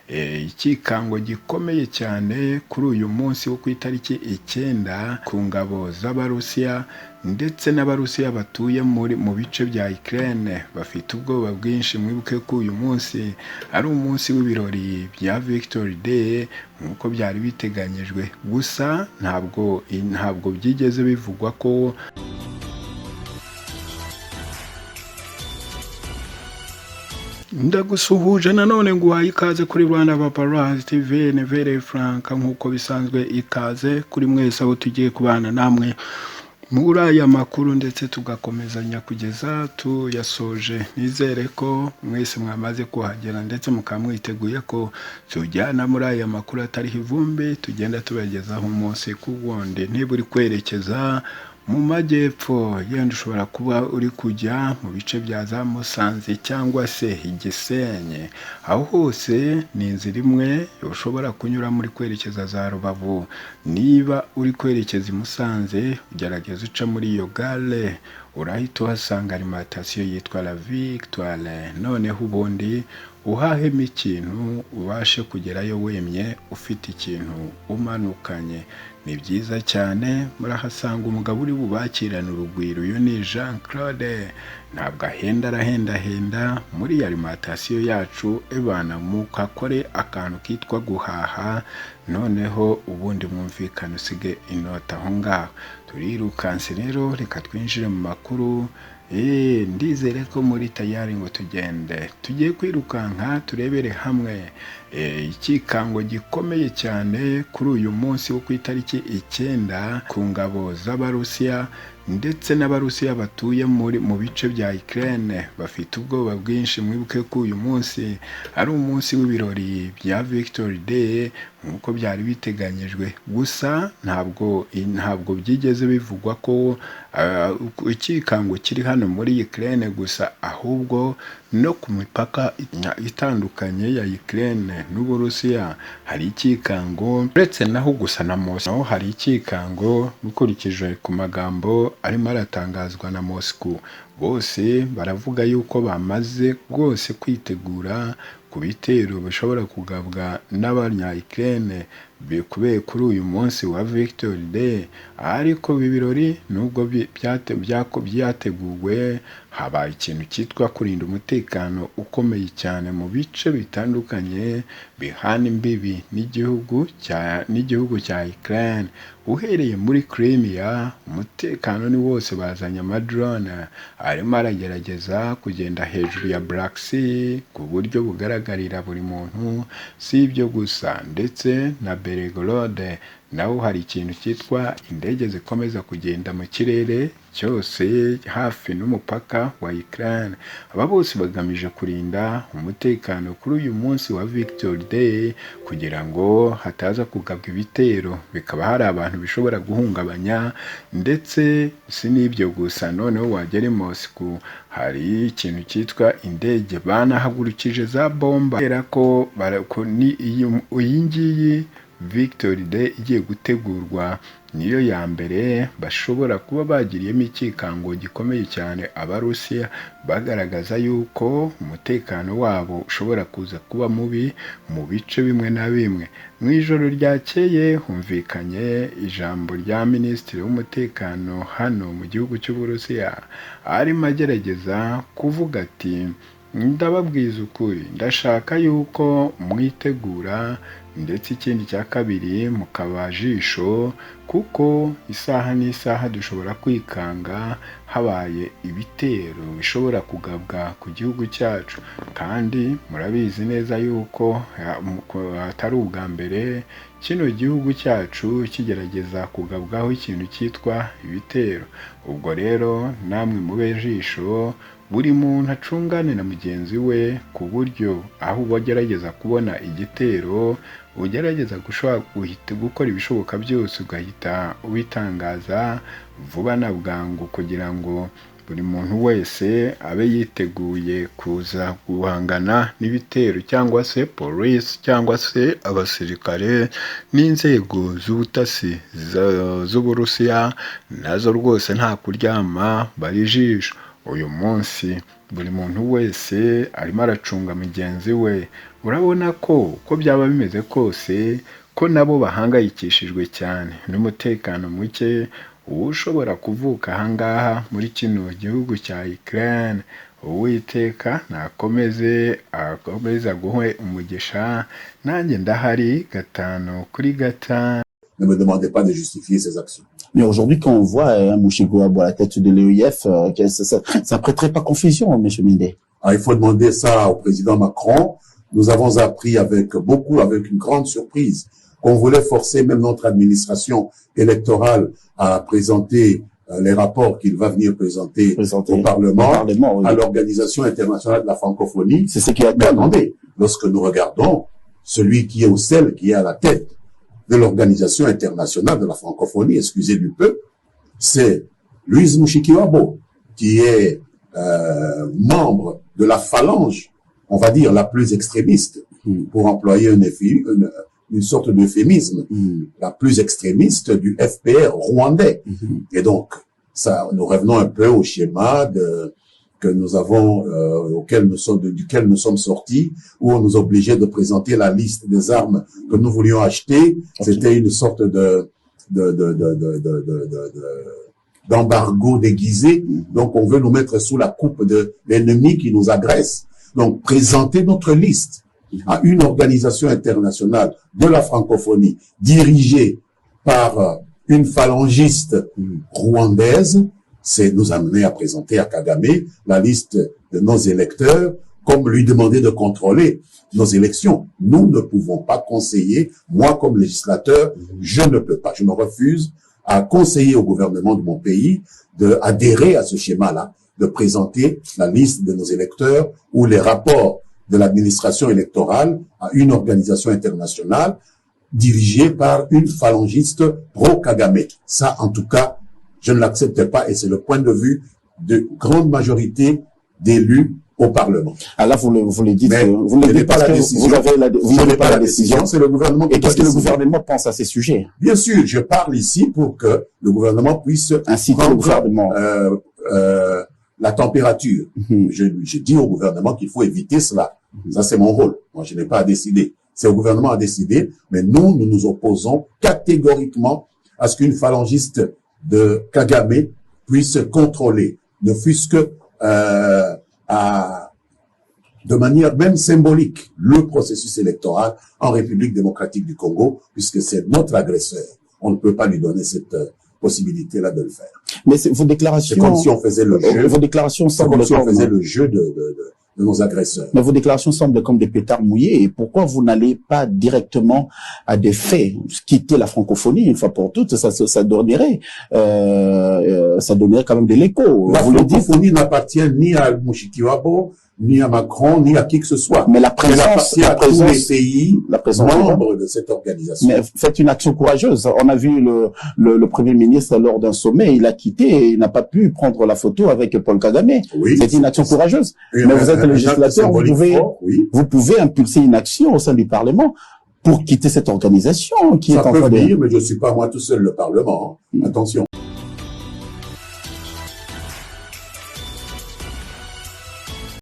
ikikango gikomeye cyane kuri uyu munsi wo ku itariki 9 ku ngabo z'Abarusiya ndetse n'Abarusiya batuye mu bice bya Ukraine bafite ubwoba bwinshi. Mwibuke ko uyu munsi ari umunsi w'ibirori bya Victory Day nk'uko byari biteganyijwe, gusa ntabwo byigeze bivugwa ko ndagusuhuje nanone nguhaye ikaze kuri Rwanda Paparazzi TV, Nevere Frank nk'uko bisanzwe, ikaze kuri mwese aho tugiye kubana namwe muri aya makuru ndetse tugakomezanya kugeza tuyasoje. Nizere ko mwese mwamaze kuhagera ndetse mukaba mwiteguye ko tujyana muri aya makuru atariho ivumbi, tugenda tubagezaho umunsi ku wundi. Niba uri kwerekeza mu majyepfo, yenda ushobora kuba uri kujya mu bice bya za Musanze cyangwa se Igisenyi, aho hose ni inzira imwe ushobora kunyura muri kwerekeza za Rubavu. Niba uri kwerekeza i Musanze, ugerageza uca muri iyo gare, urahita uhasanga alimentation yitwa La Victoire, noneho ubundi uhahemo ikintu ubashe kugerayo wemye ufite ikintu umanukanye. Ni byiza cyane, murahasanga umugabo uri bubakirane urugwiro. Uyu ni Jean Claude, ntabwo arahendahenda muri alimentation yacu. Ebana mukakore akantu kitwa guhaha, noneho ubundi mwumvikane usige inota aho ngaho. Turirukanse rero, reka twinjire mu makuru. Ndizere ko muri tayari ngo tugiye kwirukanka turebere hamwe ikikango gikomeye cyane kuri uyu munsi wo ku itariki 9 ku ngabo z'Abarusiya ndetse n'Abarusiya batuye mu bice bya Ukraine bafite ubwoba bwinshi. Mwibuke ko uyu munsi ari umunsi w'ibirori bya Victory Day nk'uko byari biteganyijwe, gusa ntabwo byigeze bivugwa ko ikikango kiri hano muri Ukraine gusa, ahubwo no ku mipaka itandukanye ya Ukraine n'Uburusiya hari ikikango. Uretse naho gusa na Moscow hari ikikango, ukurikije ku magambo arimo aratangazwa na Moscow. Bose baravuga yuko bamaze rwose kwitegura ku bitero bishobora kugabwa n'abanya Ukraine kubera kuri uyu munsi wa Victory Day. Ariko ibirori nubwo byateguwe, habaye ikintu cyitwa kurinda umutekano ukomeye cyane mu bice bitandukanye bihana imbibi n'igihugu cya Ukraine. Uhereye muri Crimea, umutekano ni wose. Bazanye amadrone arimo aragerageza kugenda hejuru ya Black Sea ku buryo bugaragarira buri muntu. Si ibyo gusa, ndetse na Belgorod naho hari ikintu cyitwa indege zikomeza kugenda mu kirere cyose hafi n'umupaka wa Ukraine. Aba bose bagamije kurinda umutekano kuri uyu munsi wa Victory Day kugira ngo hataza kugabwa ibitero bikaba hari abantu bishobora guhungabanya. Ndetse si n'ibyo gusa, noneho wagera i Moscow hari ikintu cyitwa indege banahagurukije za bomba, kubera ko iyi ngiyi Victory Day igiye gutegurwa niyo ya mbere bashobora kuba bagiriyemo ikikango gikomeye cyane Abarusiya, bagaragaza yuko umutekano wabo ushobora kuza kuba mubi mu bice bimwe na bimwe. Mu ijoro ryakeye humvikanye ijambo rya Minisitiri w'Umutekano hano mu gihugu cy'Uburusiya, arimo agerageza kuvuga ati, ndababwiza ukuri, ndashaka yuko mwitegura, ndetse ikindi cya kabiri mukabajisho, kuko isaha n'isaha dushobora kwikanga habaye ibitero bishobora kugabwa ku gihugu cyacu. Kandi murabizi neza yuko atari ubwa mbere kino gihugu cyacu kigerageza kugabwaho ikintu cyitwa ibitero. Ubwo rero namwe mube jisho, buri muntu acungane na mugenzi we, ku buryo aho ugerageza kubona igitero ugerageza gukora ibishoboka byose ugahita ubitangaza vuba na bwangu, kugira ngo buri muntu wese abe yiteguye kuza guhangana n'ibitero, cyangwa se polisi cyangwa se abasirikare n'inzego z'ubutasi z'Uburusiya nazo rwose nta kuryama bari jisho. uyu munsi buri muntu wese arimo aracunga mugenzi we. Urabona ko uko byaba bimeze kose ko nabo bahangayikishijwe cyane n'umutekano muke ushobora kuvuka ahangaha muri kino gihugu cya Ukraine. Uwiteka nakomeze akomeza guhe umugisha, nanjye ndahari 5/5. Ne me demandez pas de justifier ces actions. Mais aujourd'hui, quand on voit Mouchikouabo à la tête de l'EIF, ça prêterait pas confusion, M. Mindé. Il faut demander ça au président Macron. Nous avons appris avec une grande surprise, qu'on voulait forcer même notre administration électorale à présenter les rapports qu'il va venir présenter au Parlement, oui, à l'Organisation internationale de la francophonie. C'est ce qui a été demandé. Lorsque nous regardons celui qui est à la tête de l'Organisation internationale de la francophonie, excusez du peu, c'est Louise Mushikiwabo, qui est membre de la phalange, on va dire la plus extrémiste, pour employer une sorte d'euphémisme, la plus extrémiste du FPR rwandais. Et donc, ça, nous revenons un peu au schéma que nous avons, duquel nous sommes sortis, où on nous obligeait de présenter la liste des armes que nous voulions acheter. C'était une sorte d'embargo déguisé. Donc, on veut nous mettre sous la coupe de l'ennemi qui nous agresse. Donc, présenter notre liste à une organisation internationale de la francophonie dirigée par une phalangiste rwandaise, c'est nous amener à présenter à Kagame la liste de nos électeurs, comme lui demander de contrôler nos élections. Nous ne pouvons pas conseiller, moi comme législateur, je ne peux pas, je me refuse à conseiller au gouvernement de mon pays d'adhérer à ce schéma-là, de présenter la liste de nos électeurs ou les rapports de l'administration électorale à une organisation internationale dirigée par une phalangiste pro-Kagame. Ça, en tout cas, je ne l'accepte pas et c'est le point de vue de grande majorité d'élus au Parlement. Alors là, vous le dites, vous ne pas la décision. Vous n'avez pas la décision. C'est le gouvernement qui Et qu'est-ce que le gouvernement pense à ces sujets? Bien sûr, je parle ici pour que le gouvernement puisse inciter le gouvernement. La température. Je dis au gouvernement qu'il faut éviter cela. Ça, c'est mon rôle. Moi, je n'ai pas à décider. C'est au gouvernement à décider, mais nous nous opposons catégoriquement à ce qu'une phalangiste de Kagame puisse contrôler, ne fût-ce que de manière même symbolique, le processus électoral en République démocratique du Congo, puisque c'est notre agresseur. On ne peut pas lui donner cette possibilité-là de le faire. Mais vos déclarations... C'est comme si on faisait le jeu... Vos déclarations semblent comme si on faisait le jeu de nos agresseurs. Mais vos déclarations semblent comme des pétards mouillés. Et pourquoi vous n'allez pas directement à des faits, quitter la francophonie une fois pour toutes? Ça donnerait quand même de l'écho. La francophonie n'appartient ni à Mushikiwabo, ni à Macron, ni à qui que ce soit. Mais la présence à tous les pays membres de cette organisation. Mais faites une action courageuse. On a vu le Premier ministre lors d'un sommet, il a quitté et il n'a pas pu prendre la photo avec Paul Kagame. Oui, c'est une action courageuse. Mais vous êtes le législateur, vous pouvez impulser une action au sein du Parlement pour quitter cette organisation qui est en train de... Ça peut venir, mais je ne suis pas moi tout seul le Parlement. Attention.